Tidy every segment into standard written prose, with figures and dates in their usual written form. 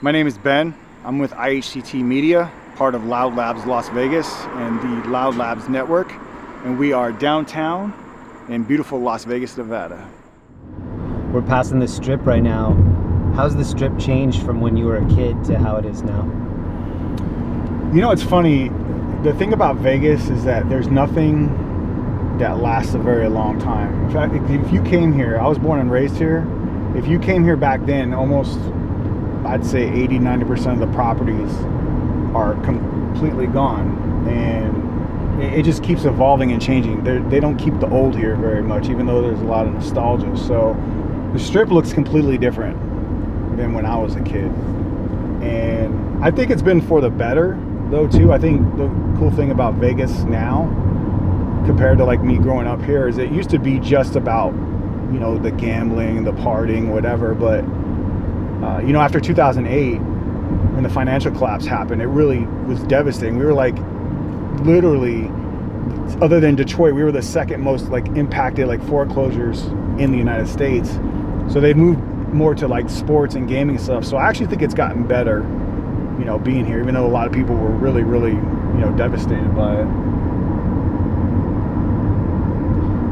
My name is Ben. I'm with IHCT Media, part of Loud Labs Las Vegas and the Loud Labs Network, and we are downtown in beautiful Las Vegas, Nevada. We're passing the Strip right now. How's the Strip changed from when you were a kid to how it is now? You know, it's funny. The thing about Vegas is that there's nothing that lasts a very long time. In fact, if you came here, I was born and raised here. If you came here back then, almost, I'd say 80-90% of the properties are completely gone. And it just keeps evolving and changing. They don't keep the old here very much, even though there's a lot of nostalgia. So the Strip looks completely different than when I was a kid. And I think it's been for the better, though, too. I think the cool thing about Vegas now, compared to like me growing up here, is it used to be just about, you know, the gambling, the partying, whatever. But, you know, after 2008, when the financial collapse happened, it really was devastating. We were like, literally, other than Detroit, we were the second most like impacted like foreclosures in the United States. So they've moved more to like sports and gaming stuff. So I actually think it's gotten better, you know, being here, even though a lot of people were really, really, you know, devastated by it.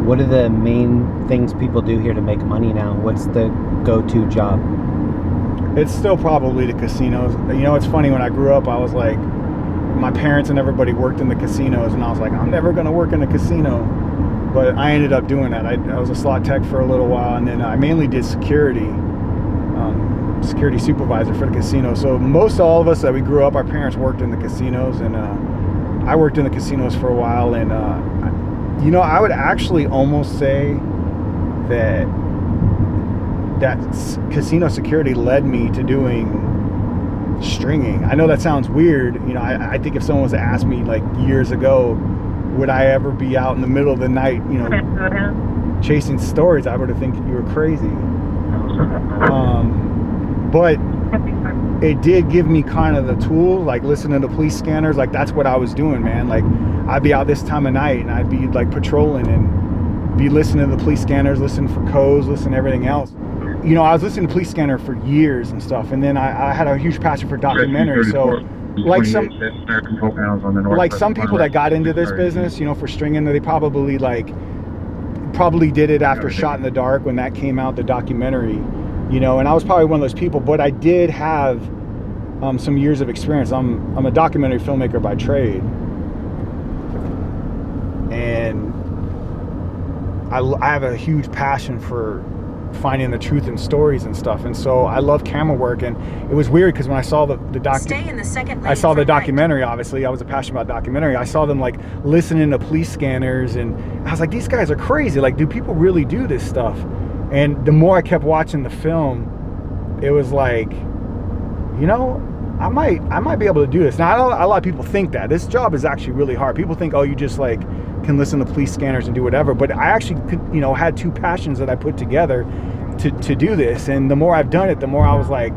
What are the main things people do here to make money now? What's the go-to job? It's still probably the casinos. You know, it's funny, when I grew up, I was like, my parents and everybody worked in the casinos, and I was like, I'm never going to work in a casino. But I ended up doing that. I was a slot tech for a little while, and then I mainly did security supervisor for the casino. So most all of us that we grew up, our parents worked in the casinos, and I worked in the casinos for a while. And you know, I would actually almost say that casino security led me to doing stringing. I know that sounds weird. You know, I think if someone was to ask me like years ago, would I ever be out in the middle of the night, you know, chasing stories, I would have think you were crazy. But it did give me kind of the tool, like listening to police scanners. Like, that's what I was doing, man. Like, I'd be out this time of night and I'd be like patrolling and be listening to the police scanners, listening for codes, listening to everything else. You know, I was listening to police scanner for years and stuff, and then I had a huge passion for documentaries. So like some people that got into this business, you know, for stringing, they probably did it after Shot in the Dark, when that came out, the documentary, you know. And I was probably one of those people, but I did have some years of experience. I'm a documentary filmmaker by trade, and I have a huge passion for finding the truth in stories and stuff. And so I love camera work. And it was weird because when I saw the documentary, obviously I was passionate about documentary. I saw them like listening to police scanners, and I was like, these guys are crazy. Like, do people really do this stuff? And the more I kept watching the film, it was like, you know, I might be able to do this. Now, a lot of people think that this job is actually really hard. People think, oh, you just like can listen to police scanners and do whatever. But I actually could, you know, had two passions that I put together to do this. And the more I've done it, the more I was like,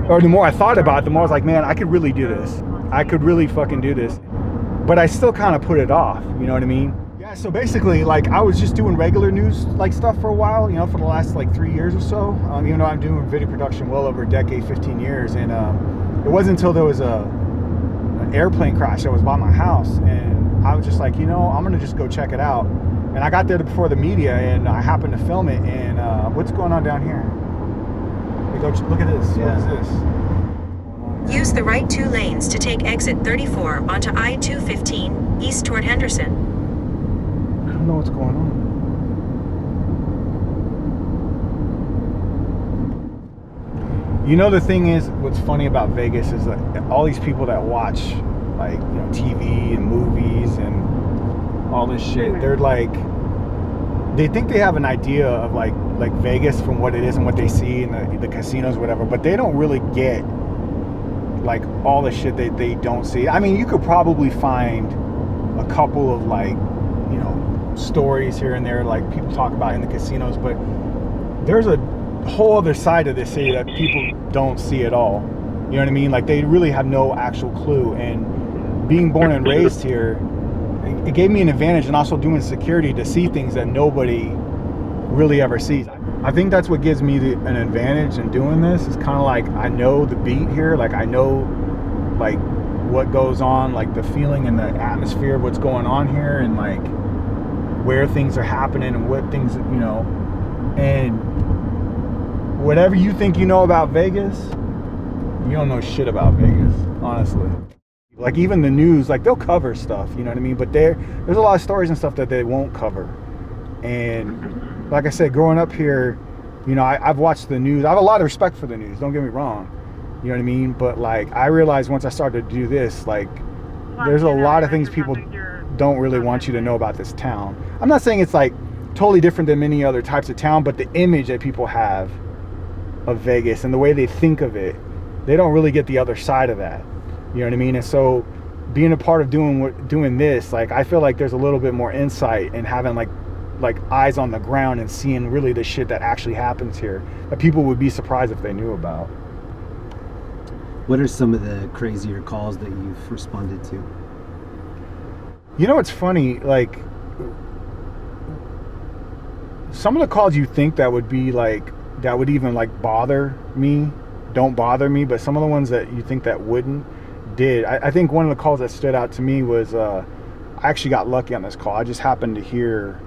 or the more I thought about it, the more I was like, man, I could really do this. I could really fucking do this. But I still kind of put it off, you know what I mean? Yeah, so basically, like, I was just doing regular news like stuff for a while, you know, for the last like 3 years or so. Even though I'm doing video production well over a decade, 15 years. And it wasn't until there was an airplane crash that was by my house, and I was just like, you know, I'm gonna just go check it out. And I got there before the media, and I happened to film it. And what's going on down here? Look at this. Yeah. What is this? Use the right 2 lanes to take exit 34 onto I-215 east toward Henderson. I don't know what's going on. You know, the thing is, what's funny about Vegas is that all these people that watch, like, you know, TV and movies and all this shit, they're like, they think they have an idea of like Vegas from what it is and what they see in the casinos, whatever, but they don't really get like all the shit they don't see. I mean, you could probably find a couple of like, you know, stories here and there, like people talk about in the casinos, but there's a whole other side of this city that people don't see at all. You know what I mean? Like, they really have no actual clue. And being born and raised here, it gave me an advantage, and also doing security, to see things that nobody really ever sees. I think that's what gives me an advantage in doing this. It's kind of like I know the beat here. Like I know like what goes on, like the feeling and the atmosphere of what's going on here, and like where things are happening and what things, you know, and whatever you think you know about Vegas, you don't know shit about Vegas, honestly. Like even the news, like they'll cover stuff, you know what I mean? But there's a lot of stories and stuff that they won't cover. And like I said, growing up here, you know, I've watched the news. I have a lot of respect for the news, don't get me wrong. You know what I mean? But like I realized once I started to do this, like there's a lot of things people don't really want you to know about this town. I'm not saying it's like totally different than many other types of town, but the image that people have of Vegas and the way they think of it, they don't really get the other side of that. You know what I mean? And so being a part of doing this, like I feel like there's a little bit more insight and having like eyes on the ground and seeing really the shit that actually happens here that people would be surprised if they knew about. What are some of the crazier calls that you've responded to? You know, it's funny, like some of the calls you think that would be like, that would even like bother me, don't bother me, but some of the ones that you think that wouldn't, did. I think one of the calls that stood out to me was, I actually got lucky on this call. I just happened to hear,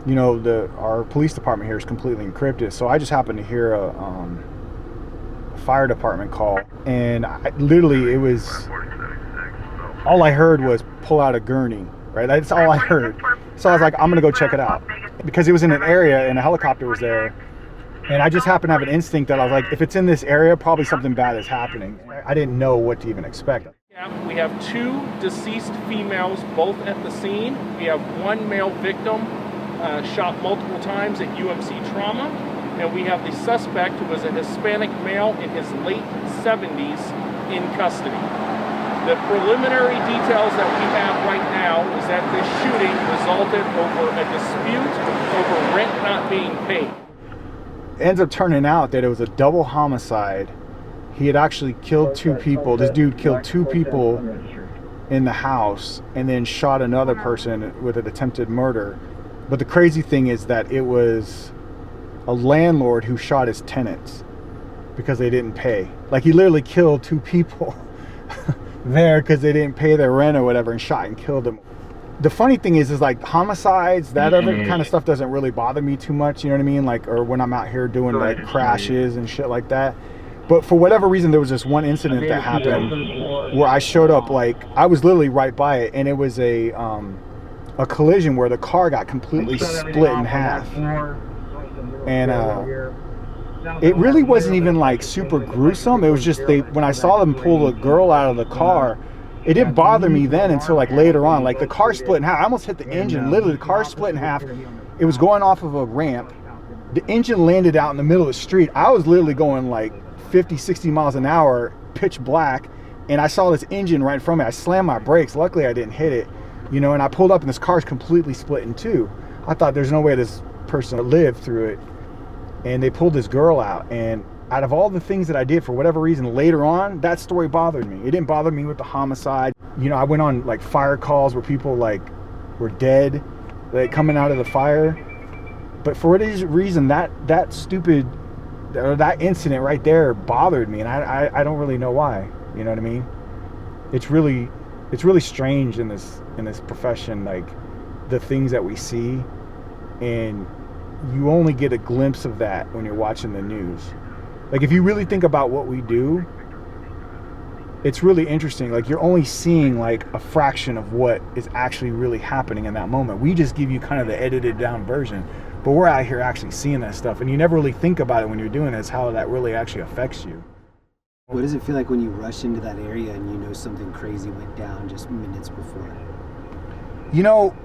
you know, our police department here is completely encrypted, so I just happened to hear a fire department call, and literally it was, all I heard was pull out a gurney, right? That's all I heard. So I was like, I'm gonna go check it out, because it was in an area and a helicopter was there, and I just happened to have an instinct that I was like, if it's in this area, probably something bad is happening. I didn't know what to even expect. We have 2 deceased females, both at the scene. We have 1 male victim shot multiple times at UMC Trauma. And we have the suspect, who was a Hispanic male in his late 70s, in custody. The preliminary details that we have right now is that this shooting resulted over a dispute over rent not being paid. It ends up turning out that it was a double homicide. He had actually killed 2 people. This dude killed 2 people in the house and then shot another person with an attempted murder. But the crazy thing is that it was a landlord who shot his tenants because they didn't pay. Like he literally killed 2 people there because they didn't pay their rent or whatever, and shot and killed them. The funny thing is like homicides, that other kind of stuff doesn't really bother me too much, you know what I mean? Like, or when I'm out here doing like crashes and shit like that. But for whatever reason, there was this one incident that happened where I showed up, like I was literally right by it, and it was a collision where the car got completely split in half. And it really wasn't even like super gruesome. It was just when I saw them pull the girl out of the car, it didn't bother me then until like later on. Like the car split in half. I almost hit the engine. Literally, the car split in half. It was going off of a ramp. The engine landed out in the middle of the street. I was literally going like 50, 60 miles an hour, pitch black, and I saw this engine right in front of me. I slammed my brakes. Luckily, I didn't hit it, you know, and I pulled up and this car's completely split in 2. I thought there's no way this person lived through it. And they pulled this girl out, and out of all the things that I did, for whatever reason, later on, that story bothered me. It didn't bother me with the homicide. You know, I went on like fire calls where people like were dead, like coming out of the fire. But for whatever reason, that stupid, or that incident right there bothered me, and I don't really know why. You know what I mean? It's really strange in this profession, like the things that we see, and you only get a glimpse of that when you're watching the news. Like if you really think about what we do, it's really interesting. Like you're only seeing like a fraction of what is actually really happening in that moment. We just give you kind of the edited down version, but we're out here actually seeing that stuff, and you never really think about it when you're doing this, how that really actually affects you. What does it feel like when you rush into that area and you know something crazy went down just minutes before? You know,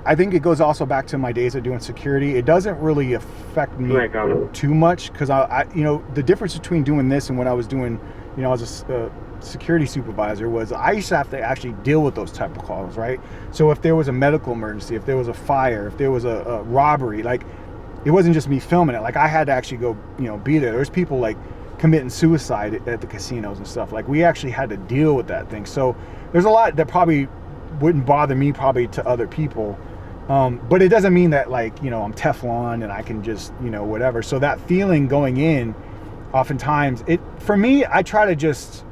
I think it goes also back to my days of doing security. It doesn't really affect me too much, because I you know, the difference between doing this and what I was doing, you know, as a security supervisor, was I used to have to actually deal with those type of calls, right? So if there was a medical emergency, if there was a fire, if there was a robbery, like it wasn't just me filming it. Like I had to actually go, you know, be there. There's people like committing suicide at the casinos and stuff. Like we actually had to deal with that thing. So there's a lot that probably wouldn't bother me probably to other people. But it doesn't mean that like, you know, I'm Teflon and I can just, you know, whatever. So that feeling going in, oftentimes for me, I try to just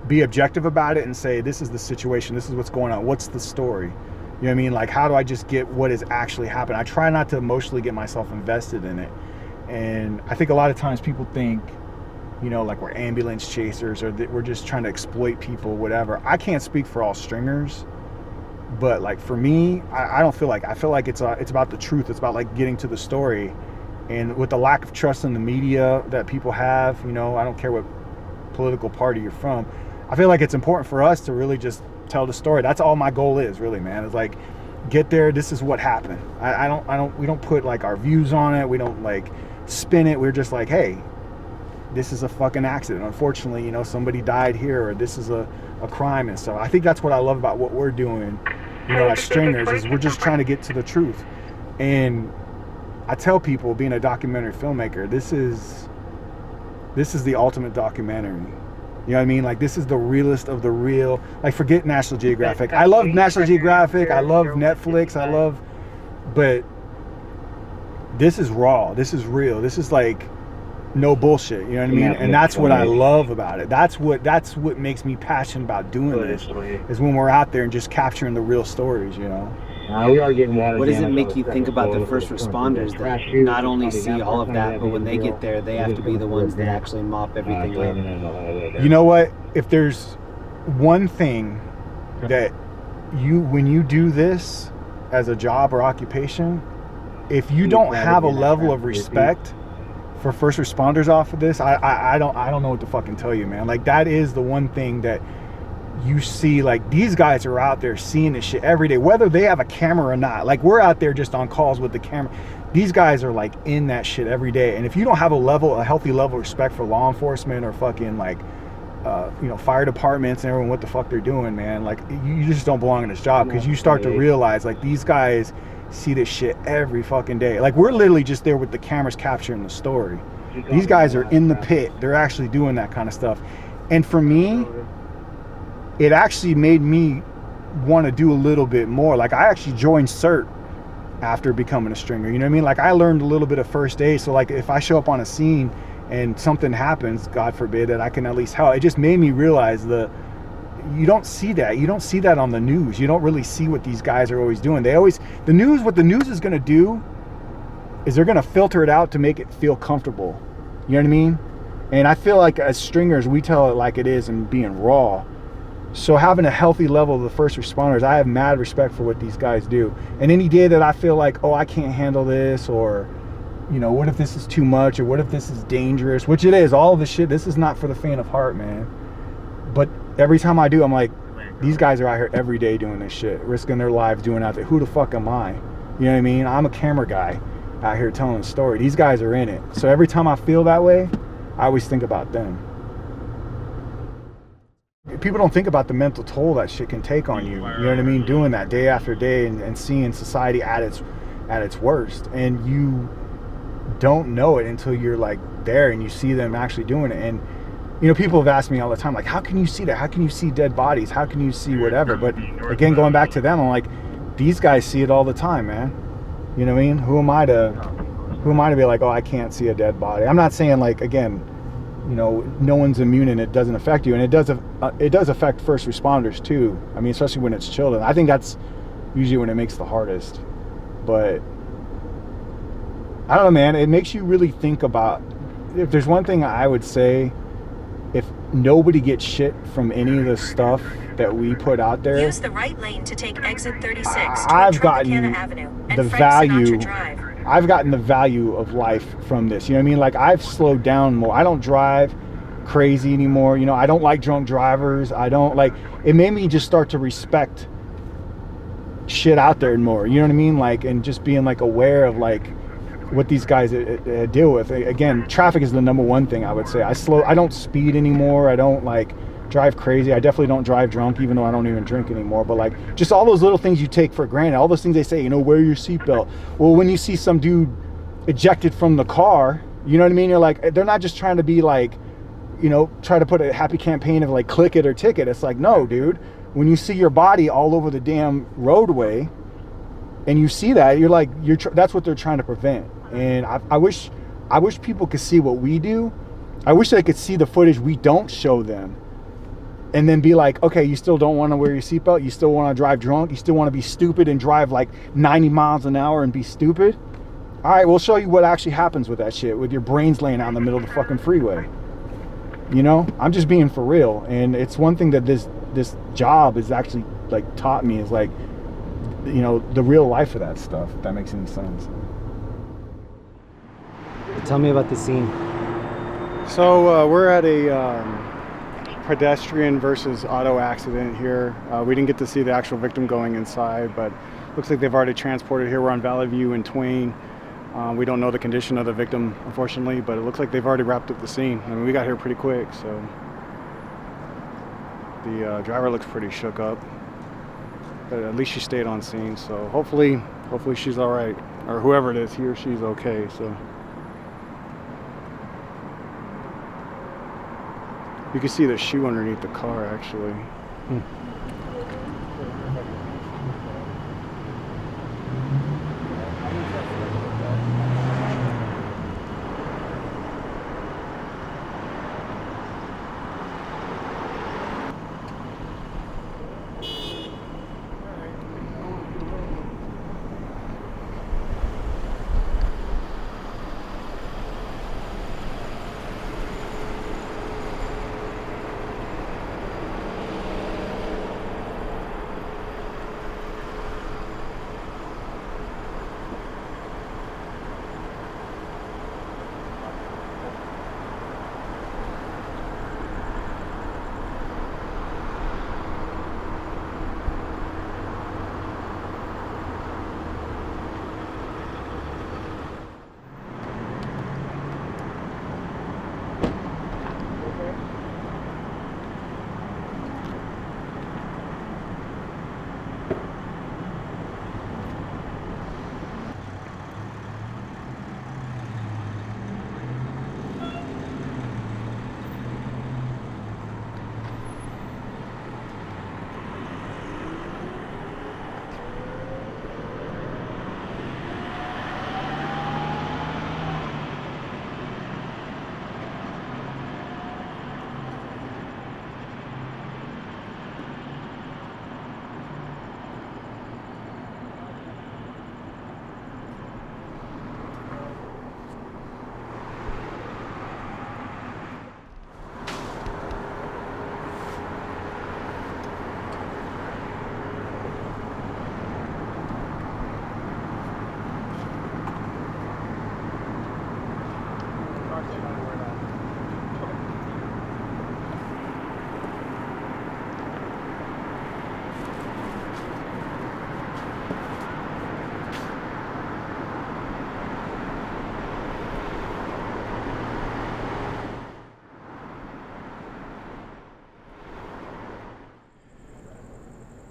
be objective about it and say, this is the situation. This is what's going on. What's the story? You know what I mean? Like, how do I just get what is actually happening? I try not to emotionally get myself invested in it. And I think a lot of times people think, you know, like we're ambulance chasers or that we're just trying to exploit people, whatever. I can't speak for all stringers. But like for me, I don't feel like, I feel like it's about the truth. It's about like getting to the story. And with the lack of trust in the media that people have, you know, I don't care what political party you're from, I feel like it's important for us to really just tell the story. That's all my goal is, really, man. It's like, get there, this is what happened. We don't put like our views on it. We don't like spin it. We're just like, hey, this is a fucking accident. Unfortunately, you know, somebody died here, or this is a crime and stuff. I think that's what I love about what we're doing, you know, as stringers, is we're just trying to get to the truth. And I tell people, being a documentary filmmaker, this is the ultimate documentary. You know what I mean? Like, this is the realest of the real. Like, forget National Geographic. I love National Geographic. I love Netflix. But this is raw. This is real. This is like no bullshit. You know what I mean? And that's what I love about it. That's what makes me passionate about doing this, is when we're out there and just capturing the real stories, you know? We are getting water. What does it make you think about the first responders that not only see all of that, but when they get there, they have to be the ones that actually mop everything up? You know what? If there's one thing that when you do this as a job or occupation, if you don't have a level of respect for first responders off of this, I don't know what to fucking tell you, man. Like, that is the one thing that you see. Like, these guys are out there seeing this shit every day, whether they have a camera or not. Like, we're out there just on calls with the camera. These guys are like in that shit every day. And if you don't have a healthy level of respect for law enforcement or fucking like, you know, fire departments and everyone, what the fuck they're doing, man, like, you just don't belong in this job, because you start to realize, like, these guys see this shit every fucking day. Like, we're literally just there with the cameras capturing the story. These guys are in the pit. They're actually doing that kind of stuff. And for me, it actually made me want to do a little bit more. Like, I actually joined CERT after becoming a stringer. You know what I mean? Like, I learned a little bit of first aid. So like, if I show up on a scene and something happens, God forbid, that I can at least help. It just made me realize you don't see that. You don't see that on the news. You don't really see what these guys are always doing. What the news is going to do is they're going to filter it out to make it feel comfortable. You know what I mean? And I feel like as stringers, we tell it like it is and being raw. So having a healthy level of the first responders, I have mad respect for what these guys do. And any day that I feel like, oh, I can't handle this, or, you know, what if this is too much, or what if this is dangerous, which it is, all of this shit, this is not for the faint of heart, man. But every time I do, I'm like, these guys are out here every day doing this shit, risking their lives doing out there. Who the fuck am I? You know what I mean? I'm a camera guy out here telling a story. These guys are in it. So every time I feel that way, I always think about them. People don't think about the mental toll that shit can take on you. You know what I mean? Doing that day after day and seeing society at its worst. And you don't know it until you're like there and you see them actually doing it. And you know, people have asked me all the time, like, how can you see that? How can you see dead bodies? How can you see whatever? But again, going back to them, I'm like, these guys see it all the time, man. You know what I mean? Who am I to be like, oh, I can't see a dead body? I'm not saying, like, again, you know, no one's immune and it doesn't affect you. And it does affect first responders too. I mean, especially when it's children. I think that's usually when it makes the hardest. But I don't know, man. It makes you really think about, if there's one thing I would say, if nobody gets shit from any of the stuff that we put out there, use the right lane to take exit 36 to I've gotten Tropicana Avenue and the Frank value. Sinatra Drive. I've gotten the value of life from this. You know what I mean? Like, I've slowed down more. I don't drive crazy anymore. You know, I don't like drunk drivers. I don't like. It made me just start to respect shit out there more. You know what I mean? Like, and just being like aware of like what these guys deal with. Again, traffic is the number one thing I would say. I don't speed anymore. I don't like drive crazy. I definitely don't drive drunk, even though I don't even drink anymore. But like, just all those little things you take for granted, all those things they say, you know, wear your seatbelt. Well, when you see some dude ejected from the car, you know what I mean? You're like, they're not just trying to be like, you know, try to put a happy campaign of like click it or ticket. It's like, no, dude, when you see your body all over the damn roadway, And you see that, you're like, that's what they're trying to prevent. And I wish people could see what we do. I wish they could see the footage we don't show them, and then be like, okay, you still don't want to wear your seatbelt? You still want to drive drunk? You still want to be stupid and drive like 90 miles an hour and be stupid? All right, we'll show you what actually happens with that shit, with your brains laying out in the middle of the fucking freeway. You know, I'm just being for real. And it's one thing that this job is actually like taught me is like, you know, the real life of that stuff, if that makes any sense. Tell me about the scene. So we're at a pedestrian versus auto accident here. We didn't get to see the actual victim going inside, but looks like they've already transported here. We're on Valley View and Twain. We don't know the condition of the victim, unfortunately, but it looks like they've already wrapped up the scene. I mean, we got here pretty quick, so the driver looks pretty shook up. But at least she stayed on scene, so hopefully she's all right, or whoever it is, he or she's okay. So you can see the shoe underneath the car, actually.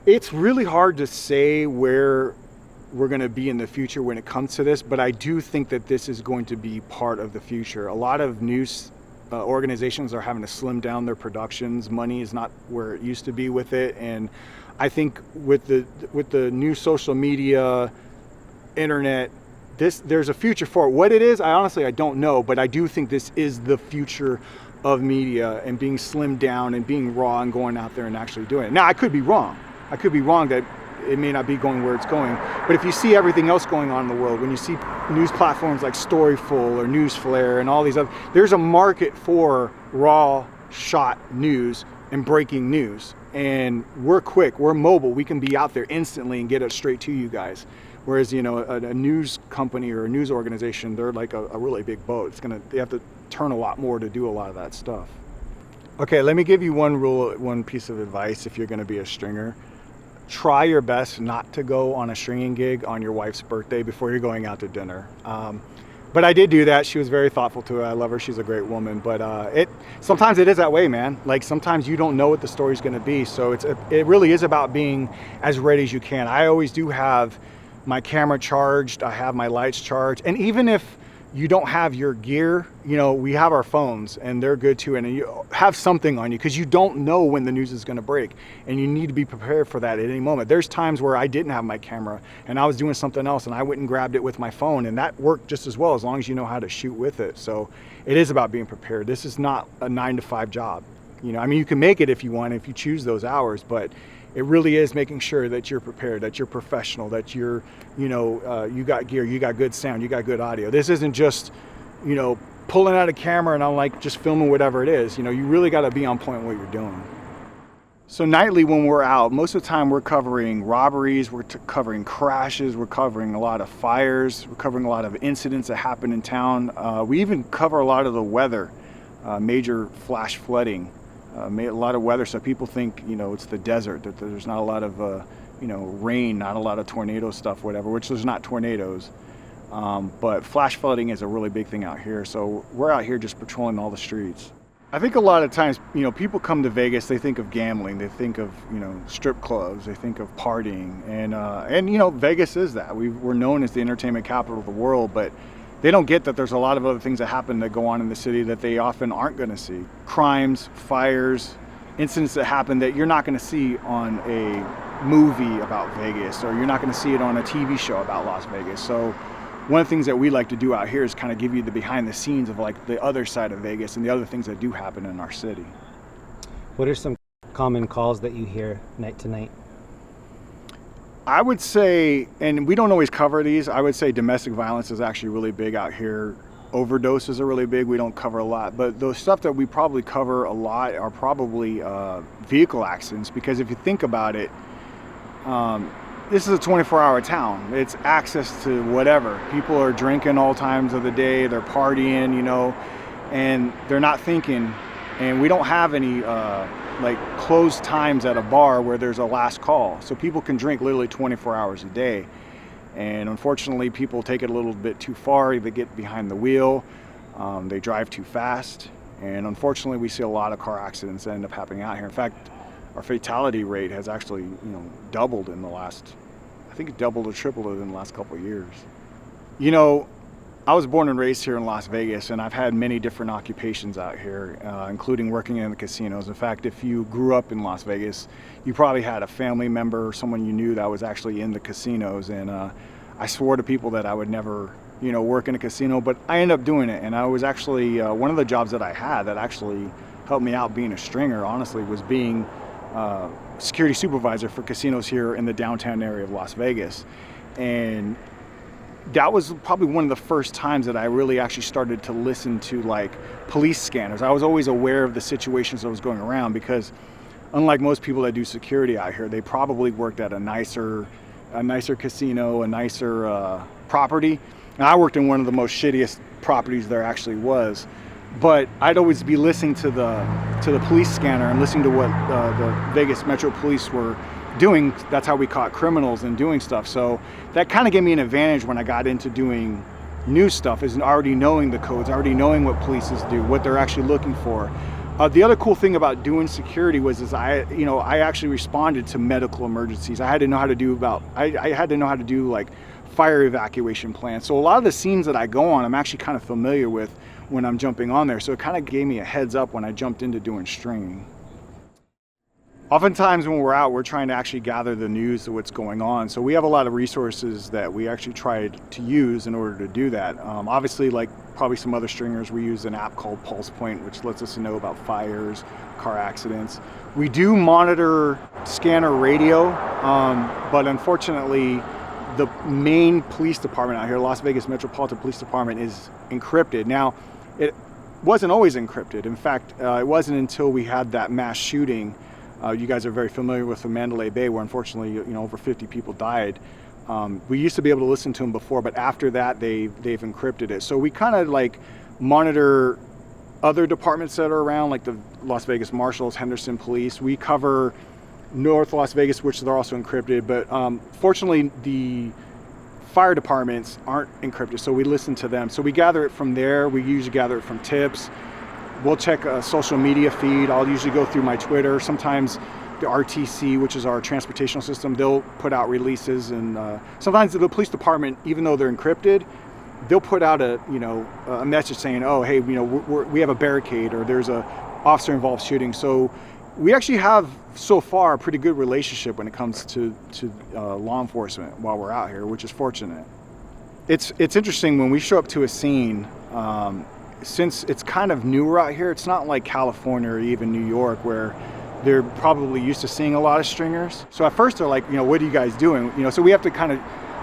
It's really hard to say where we're going to be in the future when it comes to this, but I do think that this is going to be part of the future. A lot of news organizations are having to slim down their productions. Money is not where it used to be with it, and I think with the new social media, internet, there's a future for it. What it is, I don't know, but I do think this is the future of media and being slimmed down and being raw and going out there and actually doing it. Now, I could be wrong. I could be wrong that it may not be going where it's going. But if you see everything else going on in the world, when you see news platforms like Storyful or Newsflare and all these other, there's a market for raw shot news and breaking news. And we're quick, we're mobile, we can be out there instantly and get it straight to you guys. Whereas, you know, a news company or a news organization, they're like a really big boat. They have to turn a lot more to do a lot of that stuff. Okay, let me give you one piece of advice if you're gonna be a stringer. Try your best not to go on a stringing gig on your wife's birthday before you're going out to dinner. But I did do that. She was very thoughtful to it. I love her. She's a great woman. But sometimes it is that way, man. Like sometimes you don't know what the story's going to be. So it really is about being as ready as you can. I always do have my camera charged. I have my lights charged. And even if you don't have your gear. You know, we have our phones and they're good too, and you have something on you because you don't know when the news is going to break, and you need to be prepared for that at any moment. There's times where I didn't have my camera and I was doing something else and I went and grabbed it with my phone, and that worked just as well as long as you know how to shoot with it. So it is about being prepared. This is not a 9-to-5 job. You know, I mean, you can make it if you want, if you choose those hours, but it really is making sure that you're prepared, that you're professional, that you're, you know, you got gear, you got good sound, you got good audio. This isn't just, you know, pulling out a camera and I'm like just filming whatever it is. You know, you really got to be on point with what you're doing. So nightly when we're out, most of the time we're covering robberies, we're covering crashes, we're covering a lot of fires, we're covering a lot of incidents that happen in town. We even cover a lot of the weather, major flash flooding. A lot of weather, so people think, you know, it's the desert, that there's not a lot of, you know, rain, not a lot of tornado stuff, whatever, which there's not tornadoes. But flash flooding is a really big thing out here. So we're out here just patrolling all the streets. I think a lot of times, you know, people come to Vegas, they think of gambling, they think of, you know, strip clubs, they think of partying. And you know, Vegas is that. We're known as the entertainment capital of the world, but they don't get that there's a lot of other things that happen that go on in the city that they often aren't going to see. Crimes, fires, incidents that happen that you're not going to see on a movie about Vegas, or you're not going to see it on a TV show about Las Vegas. So one of the things that we like to do out here is kind of give you the behind the scenes of like the other side of Vegas and the other things that do happen in our city. What are some common calls that you hear night to night? I would say, and we don't always cover these, I would say domestic violence is actually really big out here. Overdoses are really big. We don't cover a lot, but the stuff that we probably cover a lot are probably vehicle accidents, because if you think about it, this is a 24-hour town. It's access to whatever. People are drinking all times of the day, they're partying, you know, and they're not thinking. And we don't have any like closed times at a bar where there's a last call. So people can drink literally 24 hours a day. And unfortunately, people take it a little bit too far. They get behind the wheel, they drive too fast. And unfortunately, we see a lot of car accidents that end up happening out here. In fact, our fatality rate has actually, you know, doubled in the last, I think it doubled or tripled in the last couple of years. You know, I was born and raised here in Las Vegas, and I've had many different occupations out here, including working in the casinos. In fact, if you grew up in Las Vegas, you probably had a family member or someone you knew that was actually in the casinos. And I swore to people that I would never, you know, work in a casino, but I ended up doing it. And I was actually, one of the jobs that I had that actually helped me out being a stringer, honestly, was being security supervisor for casinos here in the downtown area of Las Vegas. And that was probably one of the first times that I really actually started to listen to like police scanners. I was always aware of the situations that was going around, because unlike most people that do security out here, they probably worked at a nicer casino, a nicer property. And I worked in one of the most shittiest properties there actually was. But I'd always be listening to the police scanner and listening to what the Vegas Metro Police were doing. That's how we caught criminals and doing stuff. So that kind of gave me an advantage when I got into doing new stuff, is already knowing the codes, already knowing what police do, what they're actually looking for. The other cool thing about doing security was I actually responded to medical emergencies. I had to know how to do I had to know how to do like fire evacuation plans. So a lot of the scenes that I go on, I'm actually kind of familiar with when I'm jumping on there. So it kind of gave me a heads up when I jumped into doing stringing. Oftentimes when we're out, we're trying to actually gather the news of what's going on. So we have a lot of resources that we actually tried to use in order to do that. Obviously, like probably some other stringers, we use an app called Pulsepoint, which lets us know about fires, car accidents. We do monitor scanner radio, but unfortunately, the main police department out here, Las Vegas Metropolitan Police Department, is encrypted. Now, it wasn't always encrypted. In fact, it wasn't until we had that mass shooting. You guys are very familiar with the Mandalay Bay, where unfortunately, you know, over 50 people died. We used to be able to listen to them before, but after that, they've encrypted it. So we kind of like monitor other departments that are around, like the Las Vegas Marshals, Henderson Police. We cover North Las Vegas, which they're also encrypted, but fortunately, the fire departments aren't encrypted, so we listen to them. So we gather it from there. We usually gather it from tips. We'll check a social media feed. I'll usually go through my Twitter. Sometimes the RTC, which is our transportational system, they'll put out releases. And sometimes the police department, even though they're encrypted, they'll put out a message saying, oh, hey, we have a barricade, or there's a officer involved shooting. So we actually have so far a pretty good relationship when it comes to law enforcement while we're out here, which is fortunate. It's interesting when we show up to a scene, since it's kind of newer out here. It's not like California or even New York where they're probably used to seeing a lot of stringers. So at first they're like, what are you guys doing? So we have to kind of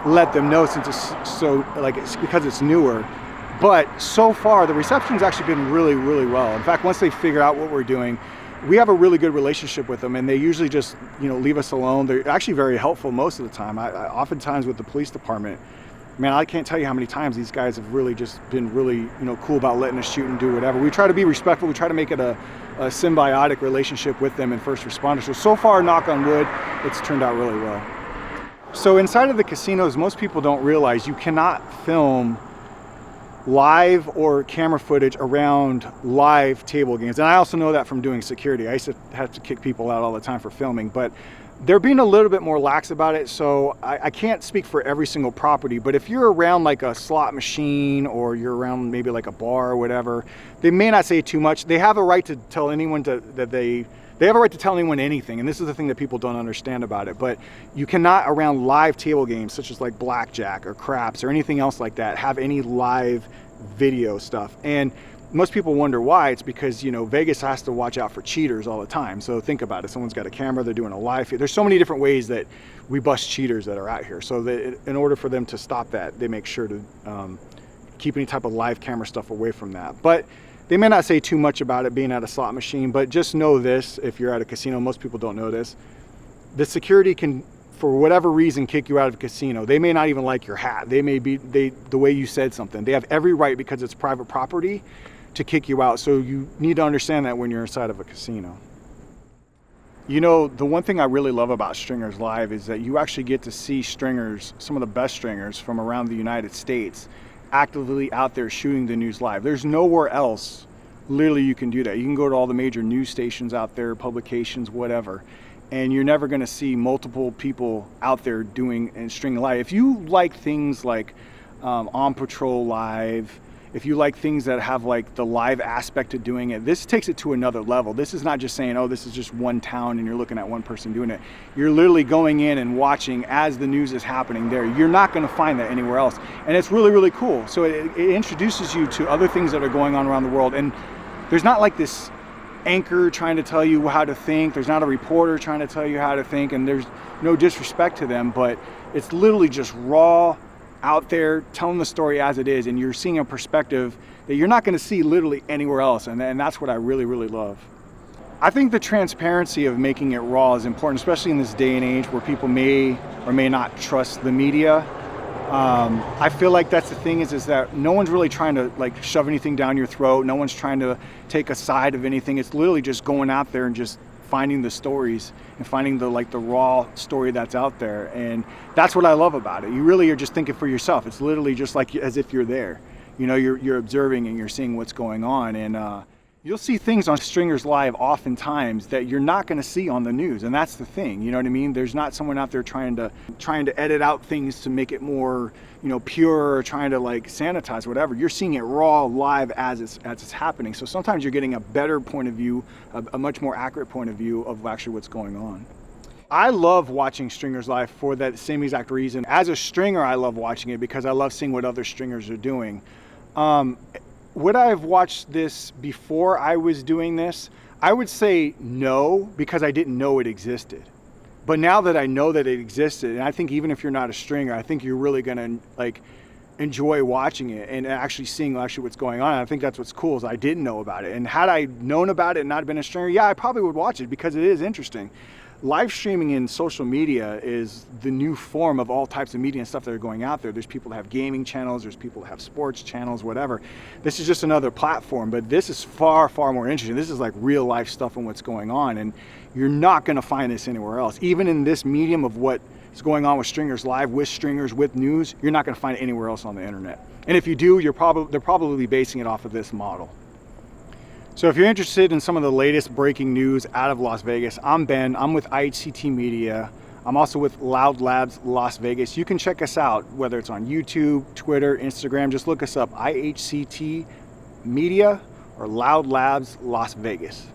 let them know, since it's because it's newer. But so far the reception's actually been really, really well. In fact, once they figure out what we're doing, we have a really good relationship with them, and they usually just leave us alone. They're actually very helpful most of the time. I oftentimes with the police department, man, I can't tell you how many times these guys have really just been really cool about letting us shoot and do whatever. We try to be respectful. We try to make it a symbiotic relationship with them and first responders. So far, knock on wood, it's turned out really well. So inside of the casinos, most people don't realize you cannot film live or camera footage around live table games. And I also know that from doing security. I used to have to kick people out all the time for filming, but they're being a little bit more lax about it. So I can't speak for every single property, but if you're around like a slot machine, or you're around maybe like a bar or whatever, they may not say too much. They have a right to tell anyone they have a right to tell anyone anything, and this is the thing that people don't understand about it. But you cannot, around live table games such as like blackjack or craps or anything else like that, have any live video stuff. And most people wonder why. It's because Vegas has to watch out for cheaters all the time. So think about it. Someone's got a camera, they're doing a live feed. There's so many different ways that we bust cheaters that are out here. So in order for them to stop that, they make sure to keep any type of live camera stuff away from that. But they may not say too much about it being at a slot machine, but just know this: if you're at a casino, most people don't know this, the security can, for whatever reason, kick you out of a casino. They may not even like your hat. They may be the way you said something. They have every right, because it's private property, to kick you out. So you need to understand that when you're inside of a casino. The one thing I really love about Stringers Live is that you actually get to see stringers, some of the best stringers from around the United States, actively out there shooting the news live. There's nowhere else literally you can do that. You can go to all the major news stations out there, publications, whatever, and you're never going to see multiple people out there doing and stringing live. If you like things like On Patrol Live, if you like things that have like the live aspect to doing it, this takes it to another level. This is not just saying, oh, this is just one town and you're looking at one person doing it. You're literally going in and watching as the news is happening there. You're not going to find that anywhere else. And it's really, really cool. So it introduces you to other things that are going on around the world. And there's not like this anchor trying to tell you how to think. There's not a reporter trying to tell you how to think. And there's no disrespect to them, but it's literally just raw, out there telling the story as it is, and you're seeing a perspective that you're not going to see literally anywhere else, and that's what I really, really love. I think the transparency of making it raw is important, especially in this day and age where people may or may not trust the media. I feel like that's the thing is that no one's really trying to like shove anything down your throat. No one's trying to take a side of anything. It's literally just going out there and just finding the stories and finding the raw story that's out there. And that's what I love about it. You really are just thinking for yourself. It's literally just like as if you're there. You're observing and you're seeing what's going on. And you'll see things on Stringers Live oftentimes that you're not going to see on the news, and that's the thing. You know what I mean? There's not someone out there trying to edit out things to make it more pure, or trying to like sanitize whatever. You're seeing it raw, live as it's happening. So sometimes you're getting a better point of view, a much more accurate point of view of actually what's going on. I love watching Stringers Live for that same exact reason. As a stringer, I love watching it because I love seeing what other stringers are doing. Would I have watched this before I was doing this? I would say no, because I didn't know it existed. But now that I know that it existed, and I think even if you're not a stringer, I think you're really gonna enjoy watching it and actually seeing what's going on. And I think that's what's cool is I didn't know about it. And had I known about it and not been a stringer, yeah, I probably would watch it because it is interesting. Live streaming in social media is the new form of all types of media and stuff that are going out there. There's people that have gaming channels, there's people that have sports channels, whatever. This is just another platform, but this is far, far more interesting. This is like real life stuff and what's going on, and you're not gonna find this anywhere else. Even in this medium of what is going on with Stringers Live, with stringers, with news, you're not gonna find it anywhere else on the internet. And if you do, they're probably basing it off of this model. So if you're interested in some of the latest breaking news out of Las Vegas, I'm Ben. I'm with IHCT Media. I'm also with Loud Labs Las Vegas. You can check us out, whether it's on YouTube, Twitter, Instagram. Just look us up, IHCT Media or Loud Labs Las Vegas.